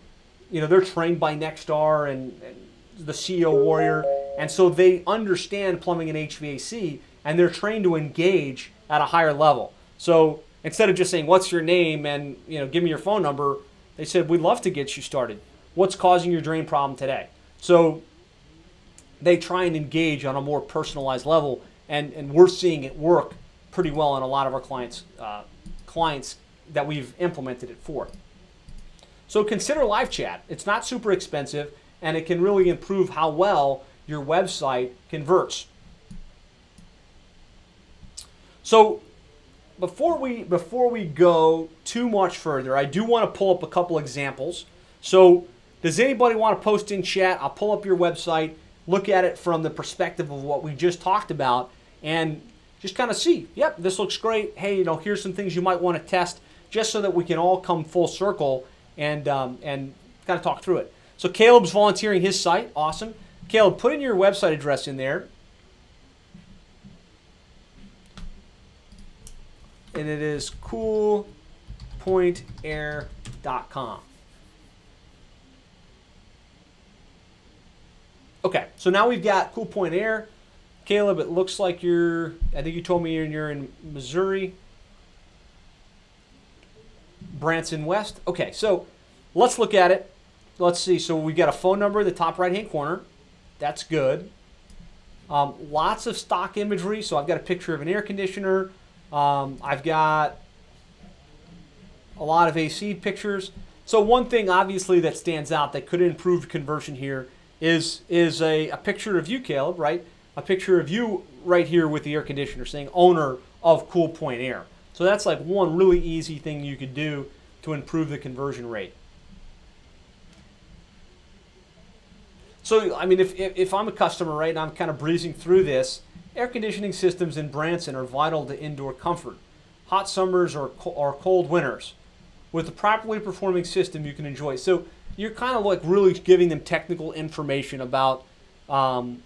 they're trained by Nexstar and the CEO Warrior, and so they understand plumbing and HVAC, and they're trained to engage at a higher level. So instead of just saying, what's your name and give me your phone number, they said, we'd love to get you started. What's causing your drain problem today? So they try and engage on a more personalized level, and we're seeing it work pretty well on a lot of our clients that we've implemented it for. So consider live chat. It's not super expensive, and it can really improve how well your website converts. So before we go too much further, I do want to pull up a couple examples. So does anybody want to post in chat? I'll pull up your website, look at it from the perspective of what we just talked about, and just kind of see, yep, this looks great. Hey, here's some things you might want to test, just so that we can all come full circle and kind of talk through it. So Caleb's volunteering his site. Awesome. Caleb, put in your website address in there. And it is coolpointair.com. Okay, so now we've got Cool Point Air. Caleb, it looks like I think you told me you're in Missouri. Branson West. Okay, so let's look at it. Let's see. So we got a phone number in the top right-hand corner. That's good. Lots of stock imagery. So I've got a picture of an air conditioner. I've got a lot of AC pictures. So one thing obviously that stands out that could improve conversion here is a picture of you, Caleb, right? A picture of you right here with the air conditioner saying owner of Cool Point Air. So that's like one really easy thing you could do to improve the conversion rate. So, I mean, if I'm a customer, right, and I'm kind of breezing through this, air conditioning systems in Branson are vital to indoor comfort. Hot summers or cold winters. With a properly performing system, you can enjoy. So you're kind of like really giving them technical information about air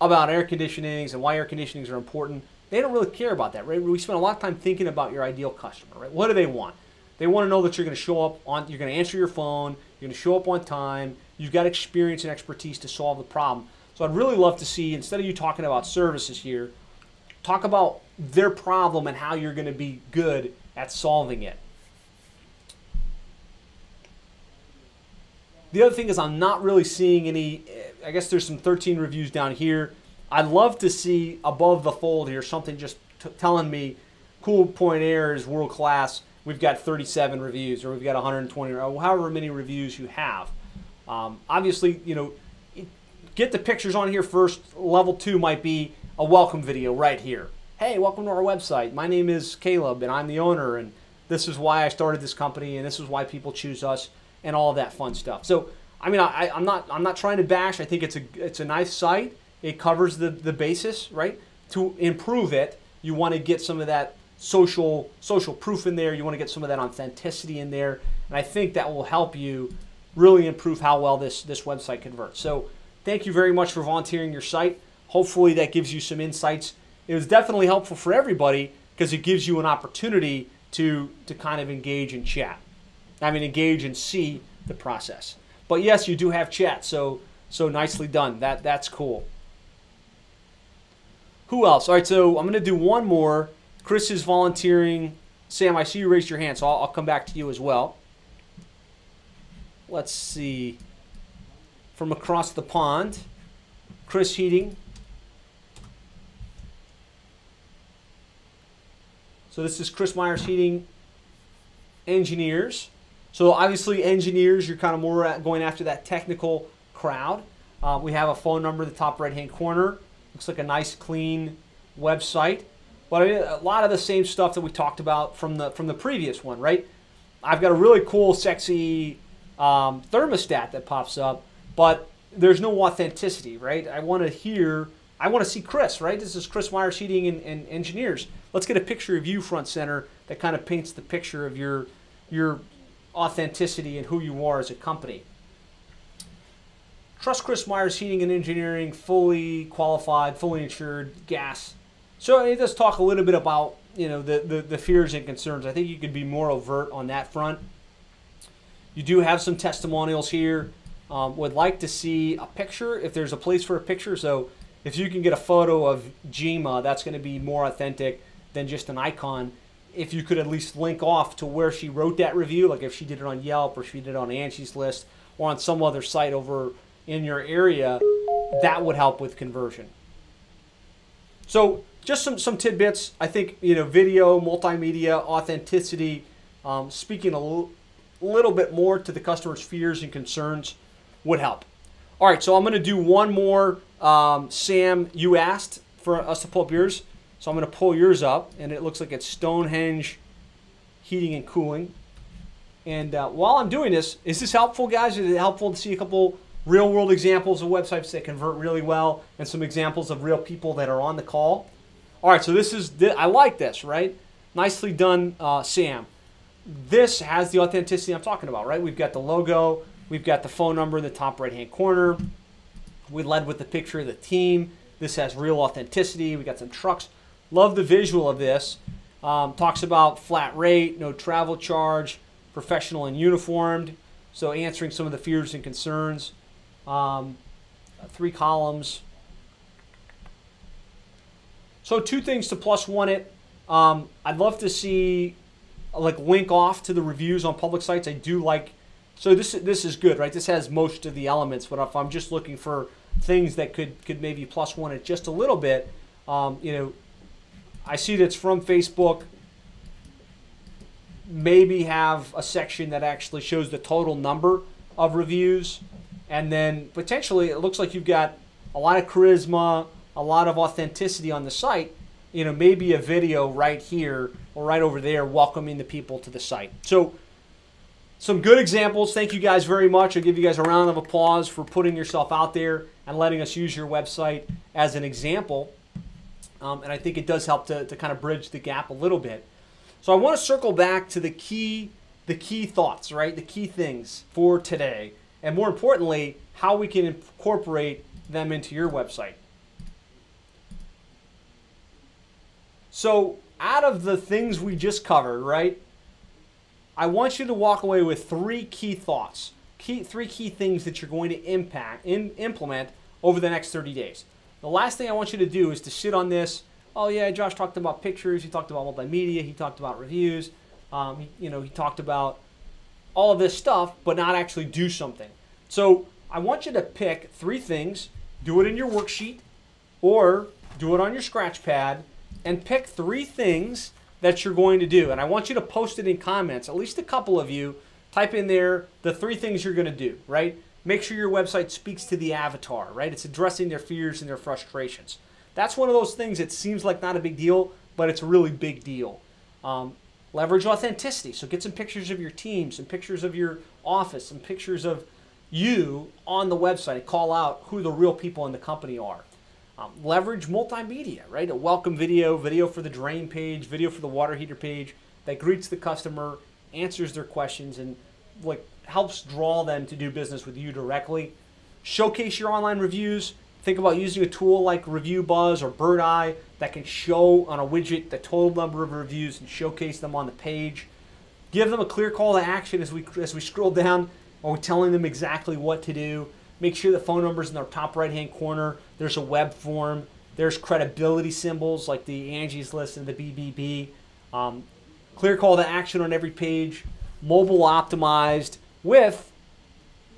conditionings and why air conditionings are important. They don't really care about that, right? We spend a lot of time thinking about your ideal customer, right? What do they want? They want to know that you're going to show up you're going to answer your phone, you're going to show up on time, you've got experience and expertise to solve the problem. So I'd really love to see, instead of you talking about services here, talk about their problem and how you're going to be good at solving it. The other thing is I'm not really seeing any, I guess there's some 13 reviews down here. I'd love to see above the fold here something just telling me Cool Point Air is world class. We've got 37 reviews, or we've got 120, or however many reviews you have. Obviously, get the pictures on here first. Level 2 might be a welcome video right here. Hey, welcome to our website. My name is Caleb, and I'm the owner, and this is why I started this company, and this is why people choose us, and all of that fun stuff. So, I mean, I'm not trying to bash. I think it's a nice site. It covers the basis, right? To improve it, you want to get some of that social proof in there. You want to get some of that authenticity in there, and I think that will help you really improve how well this website converts. So thank you very much for volunteering your site. Hopefully that gives you some insights. It was definitely helpful for everybody because it gives you an opportunity to kind of engage and chat. I mean, engage and see the process. But yes, you do have chat, so nicely done. That's cool. Who else? All right, so I'm going to do one more. Chris is volunteering. Sam, I see you raised your hand, so I'll come back to you as well. Let's see. From across the pond, Chris Heating. So this is Chris Myers Heating Engineers. So obviously engineers, you're kind of more going after that technical crowd. We have a phone number in the top right-hand corner. Looks like a nice, clean website. But a lot of the same stuff that we talked about from the previous one, right? I've got a really cool, sexy thermostat that pops up, but there's no authenticity, right? I want to see Chris, right? This is Chris Myers Heating and Engineers. Let's get a picture of you front center that kind of paints the picture of your authenticity and who you are as a company. Trust Chris Myers Heating and Engineering, fully qualified, fully insured, gas. So it does talk a little bit about, you know, the fears and concerns. I think you could be more overt on that front. You do have some testimonials here. Would like to see a picture if there's a place for a picture. So if you can get a photo of Jima, that's going to be more authentic than just an icon. If you could at least link off to where she wrote that review, like if she did it on Yelp or she did it on Angie's List or on some other site over in your area, that would help with conversion. So just some tidbits. I think, you know, video, multimedia, authenticity, speaking a little bit more to the customer's fears and concerns would help. All right, so I'm going to do one more. Sam, you asked for us to pull up yours, so I'm going to pull yours up, and it looks like it's Stonehenge Heating and Cooling. And while I'm doing this, is this helpful, guys? Is it helpful to see a couple real-world examples of websites that convert really well and some examples of real people that are on the call? All right, so I like this, right? Nicely done, Sam. This has the authenticity I'm talking about, right? We've got the logo. We've got the phone number in the top right-hand corner. We led with the picture of the team. This has real authenticity. We got some trucks. Love the visual of this. Talks about flat rate, no travel charge, professional and uniformed. So answering some of the fears and concerns. 3 columns. So 2 things to +1 it. I'd love to see like link off to the reviews on public sites. I do like, so this is good, right? This has most of the elements, but if I'm just looking for things that could maybe +1 it just a little bit, you know, I see that's from Facebook. Maybe have a section that actually shows the total number of reviews, and then potentially it looks like you've got a lot of charisma, a lot of authenticity on the site. You know, maybe a video right here or right over there welcoming the people to the site. So some good examples. Thank you guys very much. I'll give you guys a round of applause for putting yourself out there and letting us use your website as an example. And I think it does help to kind of bridge the gap a little bit. So I want to circle back to the key thoughts, right? The key things for today. And more importantly, how we can incorporate them into your website. So out of the things we just covered, right, I want you to walk away with 3 key thoughts, 3 key things that you're going to implement over the next 30 days. The last thing I want you to do is to sit on this. Oh yeah, Josh talked about pictures, he talked about multimedia, he talked about reviews, he talked about all of this stuff, but not actually do something. So I want you to pick 3 things, do it in your worksheet, or do it on your scratch pad, and pick 3 things that you're going to do. And I want you to post it in comments, at least a couple of you. Type in there the 3 things you're going to do, right? Make sure your website speaks to the avatar, right? It's addressing their fears and their frustrations. That's one of those things that seems like not a big deal, but it's a really big deal. Leverage authenticity. So get some pictures of your team, some pictures of your office, some pictures of you on the website, and call out who the real people in the company are. Leverage multimedia, right? A welcome video, video for the drain page, video for the water heater page that greets the customer, answers their questions, and helps draw them to do business with you directly. Showcase your online reviews. think about using a tool like ReviewBuzz or BirdEye that can show on a widget the total number of reviews and showcase them on the page. Give them a clear call to action as we scroll down. Are we telling them exactly what to do? Make sure the phone number's in the top right-hand corner. There's a web form. There's credibility symbols like the Angie's List and the BBB. Clear call to action on every page. Mobile optimized with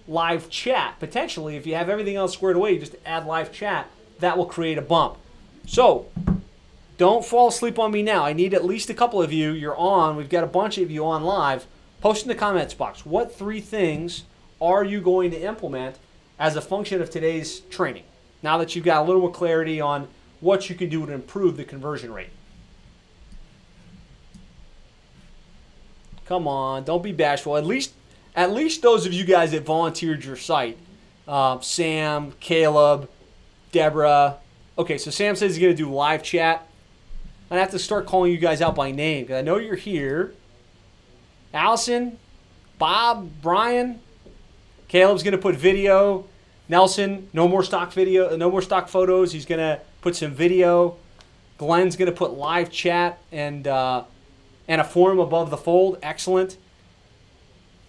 live chat. Potentially, if you have everything else squared away, you just add live chat. That will create a bump. So, don't fall asleep on me now. I need at least a couple of you. You're on. We've got a bunch of you on live. Post in the comments box. What 3 things are you going to implement as a function of today's training? Now that you've got a little more clarity on what you can do to improve the conversion rate. Come on, don't be bashful. At least those of you guys that volunteered your site. Sam, Caleb, Deborah. Okay, so Sam says he's going to do live chat. I have to start calling you guys out by name because I know you're here. Allison, Bob, Brian. Caleb's going to put video. Nelson, no more stock video, no more stock photos. He's going to put some video. Glenn's going to put live chat and a form above the fold. Excellent.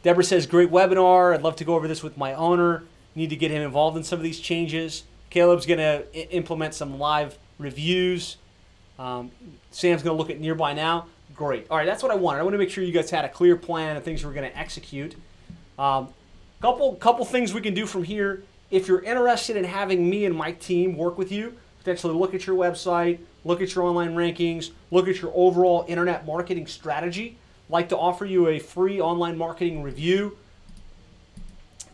Deborah says, great webinar. I'd love to go over this with my owner. Need to get him involved in some of these changes. Caleb's going to implement some live reviews. Sam's going to look at Nearby Now. Great. All right, that's what I wanted. I want to make sure you guys had a clear plan of things we're going to execute. Couple things we can do from here. If you're interested in having me and my team work with you, potentially look at your website, look at your online rankings, look at your overall internet marketing strategy, I'd like to offer you a free online marketing review.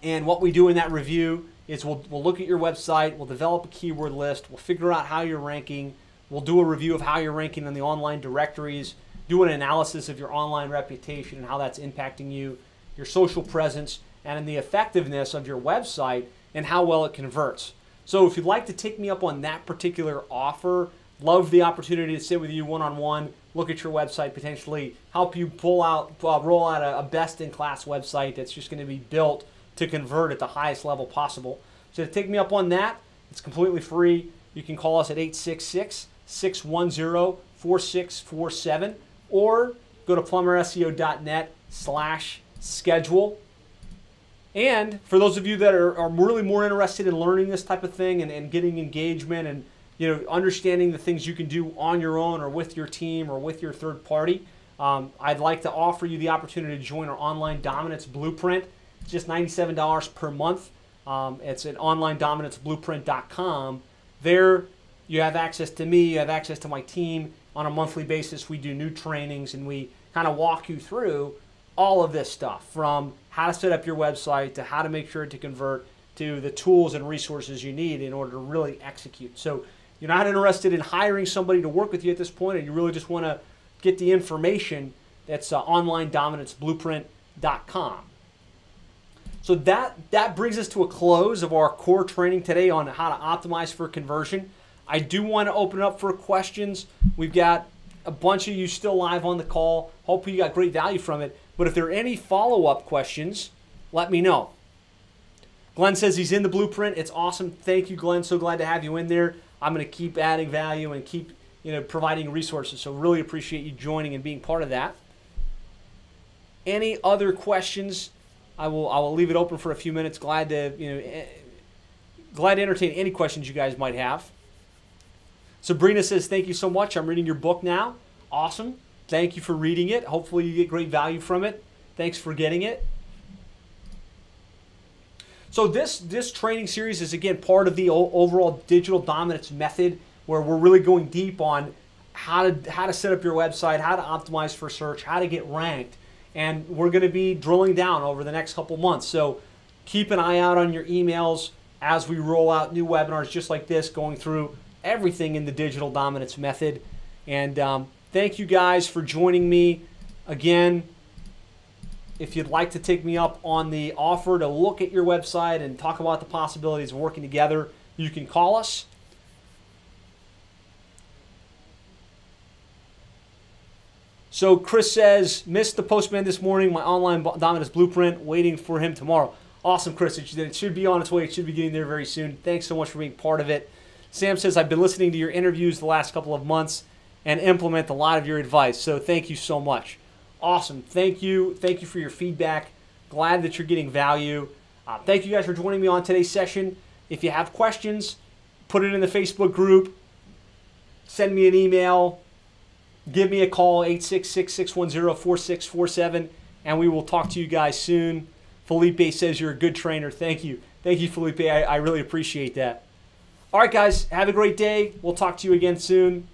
And what we do in that review is we'll look at your website, we'll develop a keyword list, we'll figure out how you're ranking, we'll do a review of how you're ranking in the online directories, do an analysis of your online reputation and how that's impacting you, your social presence, and in the effectiveness of your website and how well it converts. So if you'd like to take me up on that particular offer, love the opportunity to sit with you one-on-one, look at your website, potentially help you roll out a best-in-class website that's just going to be built to convert at the highest level possible. So to take me up on that, it's completely free. You can call us at 866-610-4647 or go to plumberseo.net/schedule. And for those of you that are really more interested in learning this type of thing and getting engagement and understanding the things you can do on your own or with your team or with your third party, I'd like to offer you the opportunity to join our Online Dominance Blueprint. It's just $97 per month. It's at onlinedominanceblueprint.com. There you have access to me, you have access to my team. On a monthly basis, we do new trainings and we kind of walk you through all of this stuff, from how to set up your website to how to make sure to convert to the tools and resources you need in order to really execute. So you're not interested in hiring somebody to work with you at this point, and you really just want to get the information. That's onlinedominanceblueprint.com. So that brings us to a close of our core training today on how to optimize for conversion. I do want to open it up for questions. We've got a bunch of you still live on the call. Hopefully you got great value from it. But if there are any follow-up questions, let me know. Glenn says he's in the blueprint. It's awesome. Thank you, Glenn. So glad to have you in there. I'm going to keep adding value and keep providing resources. So really appreciate you joining and being part of that. Any other questions? I will leave it open for a few minutes. Glad to entertain any questions you guys might have. Sabrina says, thank you so much. I'm reading your book now. Awesome. Thank you for reading it. Hopefully you get great value from it. Thanks for getting it. So this training series is, again, part of the overall digital dominance method, where we're really going deep on how to set up your website, how to optimize for search, how to get ranked. And we're going to be drilling down over the next couple months. So keep an eye out on your emails as we roll out new webinars just like this, going through everything in the digital dominance method. And thank you guys for joining me. Again, if you'd like to take me up on the offer to look at your website and talk about the possibilities of working together, you can call us. So Chris says, missed the postman this morning, my online dominance blueprint, waiting for him tomorrow. Awesome, Chris. It should be on its way. It should be getting there very soon. Thanks so much for being part of it. Sam says, I've been listening to your interviews the last couple of months and implement a lot of your advice. So thank you so much. Awesome. Thank you. Thank you for your feedback. Glad that you're getting value. Thank you guys for joining me on today's session. If you have questions, put it in the Facebook group. Send me an email. Give me a call, 866-610-4647, and we will talk to you guys soon. Felipe says you're a good trainer. Thank you. Thank you, Felipe. I really appreciate that. All right, guys. Have a great day. We'll talk to you again soon.